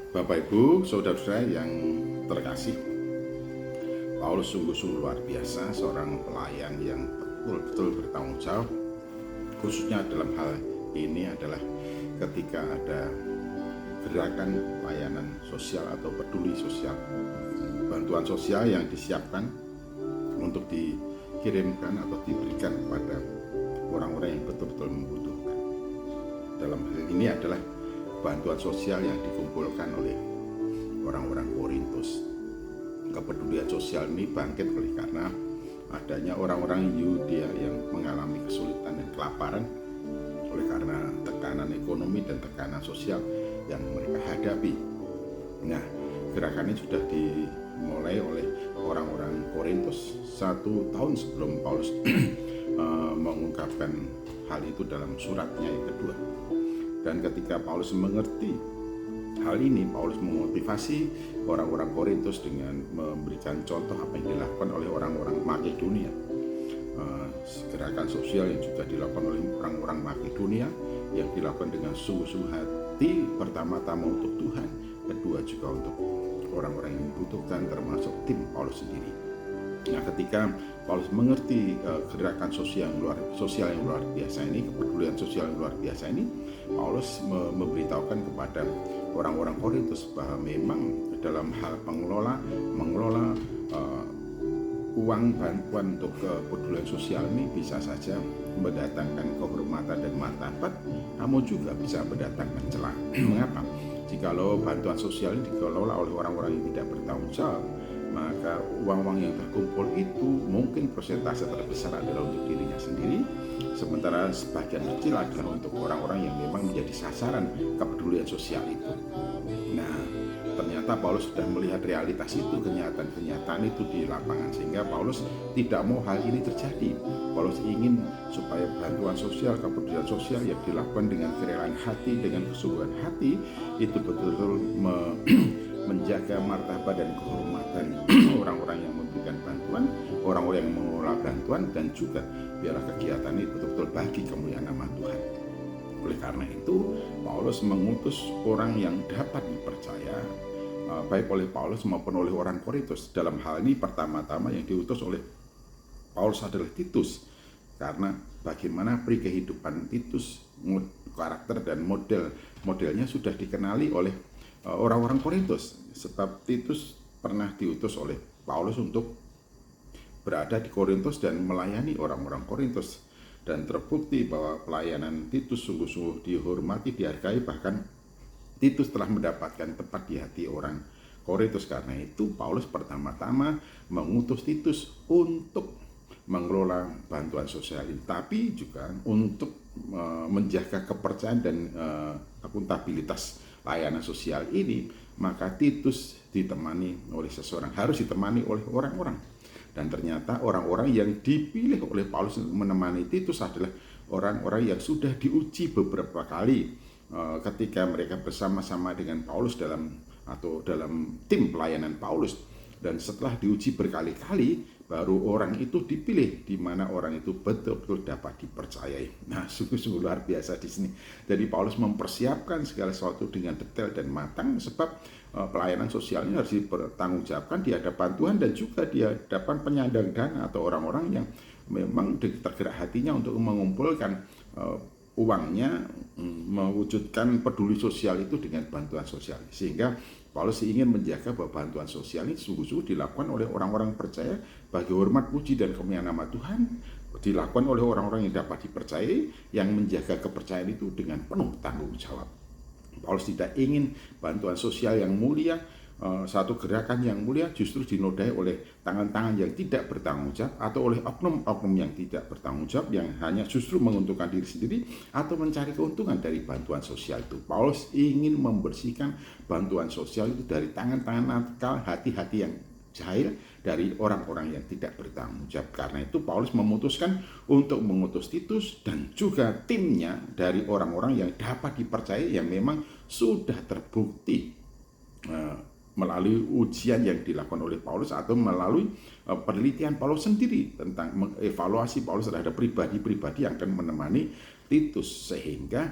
Bapak Ibu, saudara-saudara yang terkasih, Paulus sungguh-sungguh luar biasa, seorang pelayan yang betul-betul bertanggung jawab, khususnya dalam hal ini adalah ketika ada gerakan layanan sosial atau peduli sosial, bantuan sosial yang disiapkan untuk dikirimkan atau diberikan kepada orang-orang yang betul-betul membutuhkan. Dalam hal ini adalah bantuan sosial yang dikumpulkan oleh orang-orang Korintus. Kepedulian sosial ini bangkit oleh karena adanya orang-orang Yudea yang mengalami kesulitan dan kelaparan oleh karena tekanan ekonomi dan tekanan sosial yang mereka hadapi. Nah, gerakan ini sudah dimulai oleh orang-orang Korintus 1 tahun sebelum Paulus mengungkapkan hal itu dalam suratnya yang kedua. Dan ketika Paulus mengerti hal ini, Paulus memotivasi orang-orang Korintus dengan memberikan contoh apa yang dilakukan oleh orang-orang Makedonia. Gerakan sosial yang juga dilakukan oleh orang-orang Makedonia yang dilakukan dengan sungguh-sungguh hati, pertama-tama untuk Tuhan, kedua juga untuk orang-orang yang membutuhkan, termasuk tim Paulus sendiri. Nah, ketika Paulus mengerti gerakan sosial yang luar biasa ini, kepedulian sosial yang luar biasa ini, Paulus memberitahukan kepada orang-orang Korintus bahwa memang dalam hal mengelola uang bantuan untuk kepedulian sosial ini bisa saja mendatangkan kehormatan dan martabat, namun juga bisa mendatangkan celah. Mengapa? Jikalau bantuan sosial ini dikelola oleh orang-orang yang tidak bertanggung jawab, maka uang-uang yang terkumpul itu mungkin persentase terbesar adalah untuk dirinya sendiri, sementara sebagian kecil adalah untuk orang-orang yang memang menjadi sasaran kepedulian sosial itu. Nah, ternyata Paulus sudah melihat realitas itu, kenyataan itu di lapangan, sehingga Paulus tidak mau hal ini terjadi. Paulus ingin supaya bantuan sosial, kepedulian sosial yang dilakukan dengan kerelaan hati, dengan kesungguhan hati, itu betul-betul menjaga martabat dan kehormatan orang-orang yang memberikan bantuan, orang-orang yang mengelola bantuan, dan juga biarlah kegiatan ini betul-betul bagi kemuliaan nama Tuhan. Oleh karena itu, Paulus mengutus orang yang dapat dipercaya, baik oleh Paulus maupun oleh orang Korintus. Dalam hal ini pertama-tama yang diutus oleh Paulus adalah Titus, karena bagaimana peri kehidupan Titus, karakter dan modelnya sudah dikenali oleh orang-orang Korintus, sebab Titus pernah diutus oleh Paulus untuk berada di Korintus dan melayani orang-orang Korintus, dan terbukti bahwa pelayanan Titus sungguh-sungguh dihormati, dihargai, bahkan Titus telah mendapatkan tempat di hati orang Korintus. Karena itu Paulus pertama-tama mengutus Titus untuk mengelola bantuan sosial ini, tapi juga untuk menjaga kepercayaan dan akuntabilitas layanan sosial ini. Maka Titus harus ditemani oleh orang-orang, dan ternyata orang-orang yang dipilih oleh Paulus untuk menemani Titus adalah orang-orang yang sudah diuji beberapa kali ketika mereka bersama-sama dengan Paulus dalam tim pelayanan Paulus. Dan setelah diuji berkali-kali, baru orang itu dipilih, di mana orang itu betul-betul dapat dipercayai. Nah, sungguh-sungguh luar biasa di sini. Jadi Paulus mempersiapkan segala sesuatu dengan detail dan matang, sebab pelayanan sosial ini harus dipertanggungjawabkan di hadapan Tuhan dan juga di hadapan penyandang dana atau orang-orang yang memang tergerak hatinya untuk mengumpulkan uangnya, mewujudkan peduli sosial itu dengan bantuan sosial. Sehingga Paulus ingin menjaga bahwa bantuan sosial ini sungguh-sungguh dilakukan oleh orang-orang percaya bagi hormat, puji, dan kemuliaan nama Tuhan, dilakukan oleh orang-orang yang dapat dipercayai, yang menjaga kepercayaan itu dengan penuh tanggung jawab. Paulus tidak ingin bantuan sosial yang mulia, satu gerakan yang mulia justru dinodai oleh tangan-tangan yang tidak bertanggung jawab, atau oleh oknum-oknum yang tidak bertanggung jawab, yang hanya justru menguntungkan diri sendiri atau mencari keuntungan dari bantuan sosial itu. Paulus ingin membersihkan bantuan sosial itu dari tangan-tangan nakal, hati-hati yang jahil, dari orang-orang yang tidak bertanggung jawab. Karena itu Paulus memutuskan untuk mengutus Titus dan juga timnya dari orang-orang yang dapat dipercaya, yang memang sudah terbukti melalui ujian yang dilakukan oleh Paulus atau melalui penelitian Paulus sendiri tentang mengevaluasi Paulus terhadap pribadi-pribadi yang akan menemani Titus, sehingga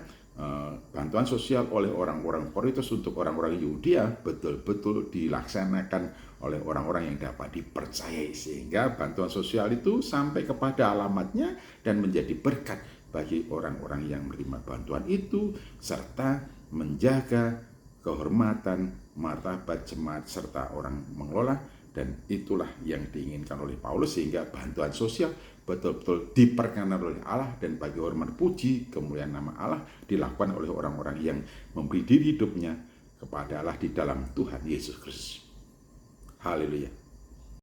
bantuan sosial oleh orang-orang Korintus untuk orang-orang Yudea betul-betul dilaksanakan oleh orang-orang yang dapat dipercayai, sehingga bantuan sosial itu sampai kepada alamatnya dan menjadi berkat bagi orang-orang yang menerima bantuan itu, serta menjaga kehormatan, martabat jemaat serta orang mengelola. Dan itulah yang diinginkan oleh Paulus, sehingga bantuan sosial betul-betul diperkenan oleh Allah, dan bagi hormat puji kemuliaan nama Allah dilakukan oleh orang-orang yang memberi diri hidupnya kepada Allah di dalam Tuhan Yesus Kristus. Haleluya.